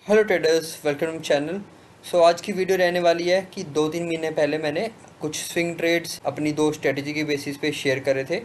Hello traders, welcome to channel. आज की video रहने वाली है कि 2-3 महीने पहले मैंने कुछ स्विंग ट्रेड्स अपनी दो स्ट्रेटजी की बेसिस पे शेयर करे थे,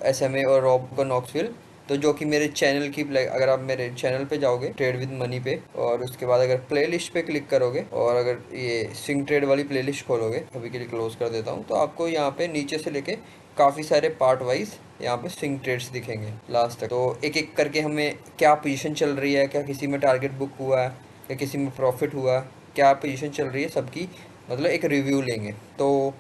एसएमए और रॉब का नॉक्सविल। तो जो कि मेरे चैनल की अगर आप मेरे चैनल पे जाओगे ट्रेड विद मनी पे और उसके बाद अगर प्लेलिस्ट पे क्लिक करोगे और अगर ये स्विंग ट्रेड वाली प्लेलिस्ट खोलोगे, अभी के लिए क्लोज कर देता हूँ, तो आपको यहाँ पे नीचे से लेके काफ़ी सारे पार्ट वाइज यहाँ पे स्विंग ट्रेड्स दिखेंगे लास्ट तक। तो एक एक करके हमें क्या पोजीशन चल रही है, क्या किसी में टारगेट बुक हुआ है, या किसी में प्रॉफिट हुआ, क्या पोजीशन चल रही है, सबकी मतलब एक रिव्यू लेंगे। तो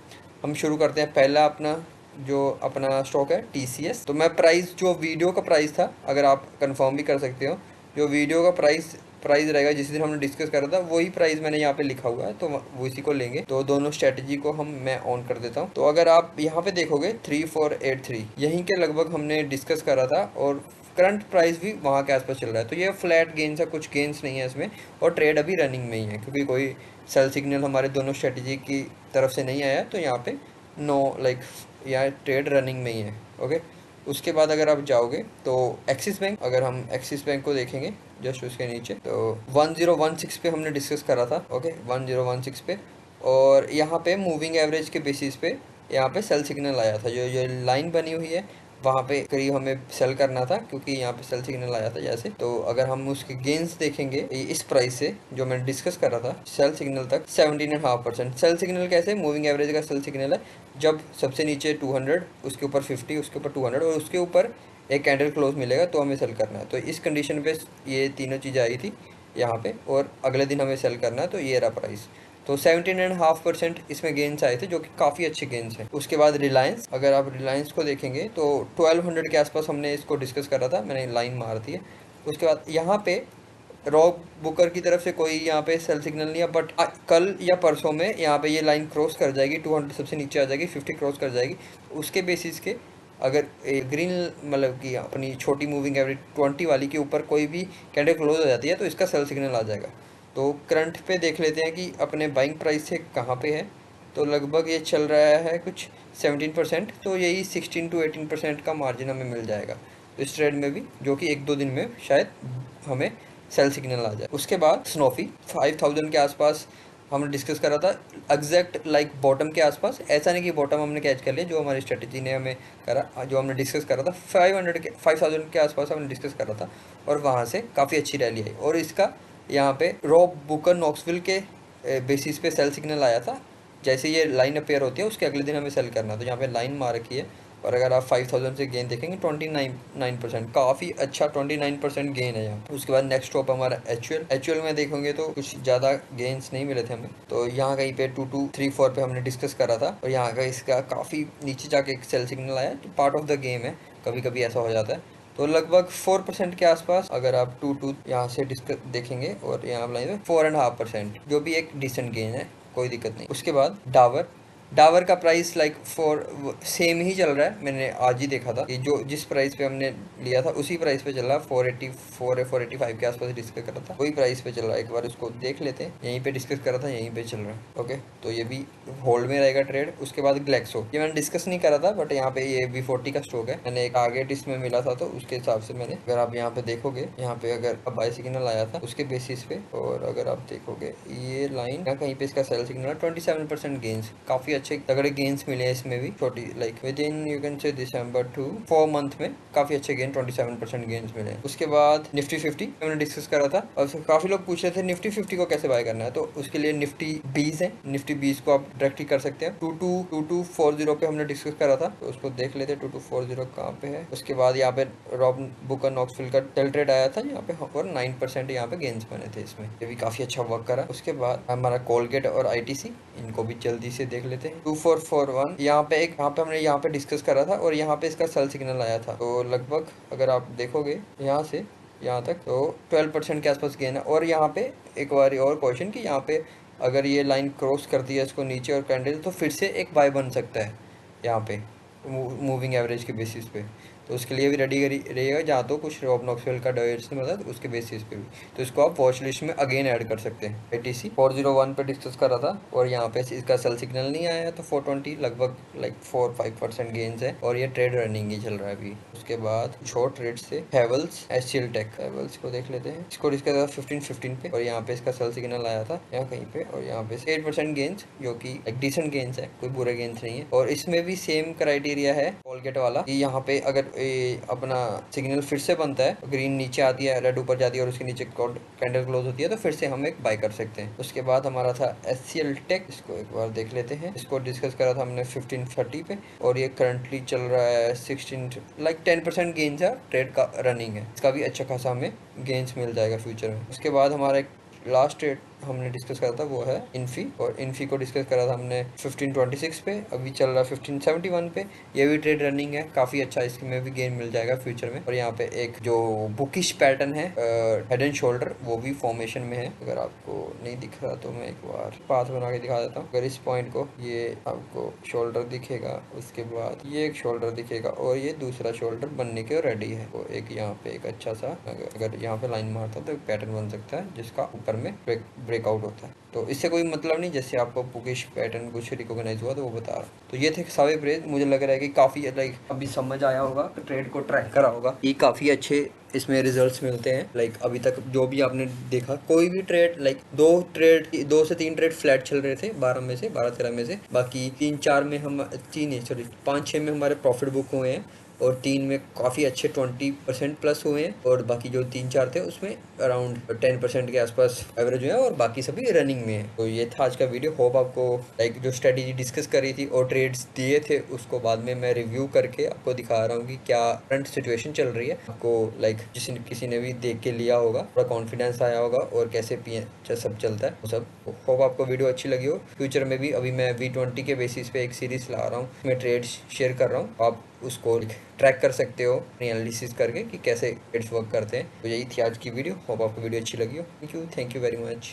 हम शुरू करते हैं। पहला अपना स्टॉक है टीसीएस। तो मैं प्राइस जो वीडियो का प्राइस था, अगर आप कंफर्म भी कर सकते हो, जो वीडियो का प्राइस प्राइस रहेगा जिस दिन हमने डिस्कस करा था, वही प्राइस मैंने यहाँ पे लिखा हुआ है, तो वो इसी को लेंगे। तो दोनों स्ट्रेटजी को मैं ऑन कर देता हूँ। तो अगर आप यहाँ पे देखोगे 3483 यहीं के लगभग हमने डिस्कस करा था और करंट प्राइस भी वहाँ के आसपास चल रहा है। तो ये फ्लैट गेन्स है, कुछ गेन्स नहीं है इसमें, और ट्रेड अभी रनिंग में ही है क्योंकि कोई सेल सिग्नल हमारे दोनों स्ट्रेटजी की तरफ से नहीं आया। तो यहाँ पे नो लाइक यहाँ ट्रेड रनिंग में ही है। ओके, उसके बाद अगर आप जाओगे तो एक्सिस बैंक, अगर हम एक्सिस बैंक को देखेंगे जस्ट उसके नीचे, तो 1016 पे हमने डिस्कस करा था। ओके, 1016 पे, और यहाँ पे मूविंग एवरेज के बेसिस पे यहाँ पे सेल सिग्नल आया था। जो लाइन बनी हुई है वहाँ पे करीब हमें सेल करना था क्योंकि यहाँ पे सेल सिग्नल आया था जैसे। तो अगर हम उसके गेंस देखेंगे इस प्राइस से जो मैंने डिस्कस करा था सेल सिग्नल तक 17.5%। सेल सिग्नल कैसे, मूविंग एवरेज का सेल सिग्नल है जब सबसे नीचे 200, उसके ऊपर 50, उसके ऊपर 200 और उसके ऊपर एक कैंडल क्लोज मिलेगा तो हमें सेल करना है। तो इस कंडीशन पे ये तीनों चीज़ें आई थी यहाँ पे, और अगले दिन हमें सेल करना है। तो ये रहा प्राइस। तो 17.5% इसमें गेंस आए थे जो कि काफ़ी अच्छे गेंस हैं। उसके बाद रिलायंस, अगर आप रिलायंस को देखेंगे तो 1200 के आसपास हमने इसको डिस्कस करा था, मैंने लाइन मार दी है। उसके बाद यहाँ पे रॉब बुकर की तरफ से कोई यहाँ पे सेल सिग्नल नहीं है, बट कल या परसों में यहाँ पे ये लाइन क्रॉस कर जाएगी, 200 सबसे नीचे आ जाएगी, 50 क्रॉस कर जाएगी। उसके बेसिस के अगर ग्रीन मतलब कि अपनी छोटी मूविंग एवरेज 20 वाली के ऊपर कोई भी कैंडल क्लोज हो जाती है तो इसका सेल सिग्नल आ जाएगा। तो करंट पे देख लेते हैं कि अपने बाइंग प्राइस से कहाँ पे है। तो लगभग ये चल रहा है कुछ 17%, तो यही 16 to 18% का मार्जिन हमें मिल जाएगा तो इस ट्रेड में भी, जो कि 1-2 दिन में शायद हमें सेल सिग्नल आ जाए। उसके बाद स्नोफी 5000 के आसपास हमने डिस्कस करा था, एग्जैक्ट लाइक बॉटम के आसपास। ऐसा नहीं कि बॉटम हमने कैच कर लिया, जो हमारी स्ट्रेटजी ने हमें करा, जो हमने डिस्कस करा था 5000 के आसपास हमने डिस्कस करा था, और वहाँ से काफ़ी अच्छी रैली आई। और इसका यहाँ पे रॉब बुकर नॉक्सविल के बेसिस पे सेल सिग्नल आया था। जैसे ये लाइन अपेयर होती है उसके अगले दिन हमें सेल करना, तो यहाँ पे लाइन मार रखी है। और अगर आप 5000 से गेन देखेंगे 29% काफ़ी अच्छा 29% गेन है यहाँ। उसके बाद नेक्स्ट स्टॉप हमारा एचयूएल में देखोगे तो कुछ ज़्यादा गेन्स नहीं मिले थे हमें। तो यहाँ कहीं पे 2234 पे हमने डिस्कस करा था, और यहाँ का इसका काफ़ी नीचे जाके एक सेल सिग्नल आया। तो पार्ट ऑफ द गेम है, कभी कभी ऐसा हो जाता है। तो लगभग 4% के आसपास अगर आप यहाँ से डिस्कस देखेंगे, और यहाँ लाइन 4.5%, जो भी एक डिसेंट गेन है, कोई दिक्कत नहीं। उसके बाद डावर का प्राइस लाइक सेम ही चल रहा है। मैंने आज ही देखा था कि जो जिस प्राइस पे हमने लिया था उसी प्राइस पे चल रहा है, 484 या 485 के आसपास डिस्कस करा था, वही प्राइस पे चल रहा है। एक बार उसको देख लेते हैं, यहीं पे डिस्कस करा था, यहीं पे चल रहा है। ओके, तो ये भी होल्ड में रहेगा ट्रेड। उसके बाद ग्लैक्सो, ये मैंने डिस्कस नहीं करा था, बट यहाँ पे ये V40 का स्टॉक है, मैंने एक टारगेट इसमें मिला था तो उसके हिसाब से मैंने, अगर आप यहाँ पे देखोगे, यहाँ पे अगर बाय सिग्नल आया था उसके बेसिस पे, और अगर आप देखोगे ये लाइन यहाँ कहीं पे इसका सेल सिग्नल है, 27% गेन्स, काफी अच्छे तगड़े गेन्स मिले हैं इसमें भी। छोटी like within you can say December to 4 month में काफी अच्छे गेन 27% गेन्स मिले। उसके बाद निफ्टी 50 मैंने डिस्कस करा था, और काफी लोग पूछ रहे थे निफ्टी 50 को कैसे बाय करना है, तो उसके लिए निफ्टी 20 है, निफ्टी 20 को आप डायरेक्टली कर सकते हैं। 2240 पे हमने डिस्कस करा था, तो उसको देख लेते हैं 2240 कहाँ पे है। उसके बाद यहाँ पे रॉब बुकर नॉक्सविल का टेल ट्रेड आया था यहाँ पे, और 9% यहाँ पे गेन्स बने थे इसमें, ये भी काफी अच्छा वर्क करा। उसके बाद हमारा कोलगेट और आईटीसी, इनको भी जल्दी से देख लेते हैं। 2441 यहाँ पे हमने यहाँ पे डिस्कस करा था, और यहाँ पे इसका सेल सिग्नल आया था। तो लगभग अगर आप देखोगे यहाँ से यहाँ तक, तो 12% के आसपास गेन है। और यहाँ पे एक बार और क्वेश्चन कि यहाँ पे अगर ये लाइन क्रॉस करती है इसको नीचे और कैंडल, तो फिर से एक बाय बन सकता है यहाँ पे मूविंग एवरेज के बेसिस पे। तो उसके लिए भी रेडी रहेगा, जहाँ तो कुछ रॉब नॉक्सवेल का डायरेक्शन मिलता है तो उसके बेसिस पे भी, तो इसको आप वॉच लिस्ट में अगेन ऐड कर सकते हैं। ATC 401 पे डिस्कस करा था और यहाँ पे इसका सेल सिग्नल नहीं आया, तो 420 लगभग लाइक 4-5% गेन्स है और ये ट्रेड रनिंग ही चल रहा है अभी। उसके बाद शॉर्ट ट्रेड से हैवेल्स HCL टेक, हैवेल्स को देख लेते हैं। इसको डिस्कस करा 15-15 पे और यहाँ पे इसका सेल सिग्नल आया था यहाँ कहीं पे, और यहाँ पे 8% गेन्स, जो कि एक डिसेंट गेन्स है, कोई बुरा गेन्स नहीं है। और इसमें भी सेम क्राइटेरिया है कोलगेट वाला कि यहाँ पे अगर अपना सिग्नल फिर से बनता है, ग्रीन नीचे आती है, रेड ऊपर जाती है और उसके नीचे कैंडल क्लोज होती है, तो फिर से हम एक बाय कर सकते हैं। उसके बाद हमारा था HCL टेक, इसको एक बार देख लेते हैं। इसको डिस्कस करा था हमने 1530 पे और ये करंटली चल रहा है 16 लाइक 10% गेन्स है, ट्रेड का रनिंग है, इसका भी अच्छा खासा हमें गेन्स मिल जाएगा फ्यूचर में। उसके बाद हमारा एक लास्ट ट्रेड हमने डिस्कस करा था वो है इन्फी, और इन्फी को डिस्कस करा था हमने 1526 पे, अभी चल रहा है 1571 पे। ये भी ट्रेड रनिंग है, काफ़ी अच्छा, इसमें भी गेन मिल जाएगा फ्यूचर में। और यहाँ पे एक जो बुकिश पैटर्न है हेड एंड शोल्डर, वो भी फॉर्मेशन में है। अगर आपको नहीं दिख रहा तो मैं एक बार पाथ बना के दिखा देता हूँ। अगर इस पॉइंट को, ये आपको शोल्डर दिखेगा, उसके बाद ये एक शोल्डर दिखेगा और ये दूसरा शोल्डर बनने के रेडी है। तो एक यहाँ पे एक अच्छा सा, अगर यहाँ पे लाइन मारता तो एक पैटर्न बन सकता है जिसका ऊपर में ब्रेकआउट होता है। तो इससे कोई मतलब नहीं, जैसे आपको बुकिश पैटर्न कुछ रिकॉग्नाइज हुआ तो वो बता रहा। तो ये थे सारे प्रेज, मुझे लग रहा है कि काफ़ी लाइक अभी समझ आया होगा, ट्रेड को ट्रैक करा होगा, ये काफ़ी अच्छे इसमें रिजल्ट्स मिलते हैं। लाइक अभी तक जो भी आपने देखा, कोई भी ट्रेड लाइक 2 से 3 ट्रेड फ्लैट चल रहे थे 12-13 में से, बाकी 3-4 में हम 5-6 में हमारे प्रॉफिट बुक हुए हैं और 3 में काफ़ी अच्छे 20% प्लस हुए हैं, और बाकी जो 3-4 थे उसमें अराउंड 10% के आसपास एवरेज हुए हैं, और बाकी सभी रनिंग में है। तो ये था आज का वीडियो। होप आपको लाइक जो स्ट्रेटेजी डिस्कस करी थी और ट्रेड्स दिए थे उसको बाद में मैं रिव्यू करके आपको दिखा रहा हूँ कि क्या करंट सिचुएशन चल रही है। आपको लाइक किसी ने भी देख के लिया होगा, थोड़ा कॉन्फिडेंस आया होगा और कैसे सब चलता है वो सब। होप आपको वीडियो अच्छी लगी हो। फ्यूचर में भी अभी मैं V20 के बेसिस पे एक सीरीज ला रहा हूँ, मैं ट्रेड्स शेयर कर रहा हूँ, आप उसको ट्रैक कर सकते हो अपनी एनालिसिस करके कि कैसे ट्रेड्स वर्क करते हैं। तो यही थी आज की वीडियो। होप आपको वीडियो अच्छी लगी हो। Thank you very much.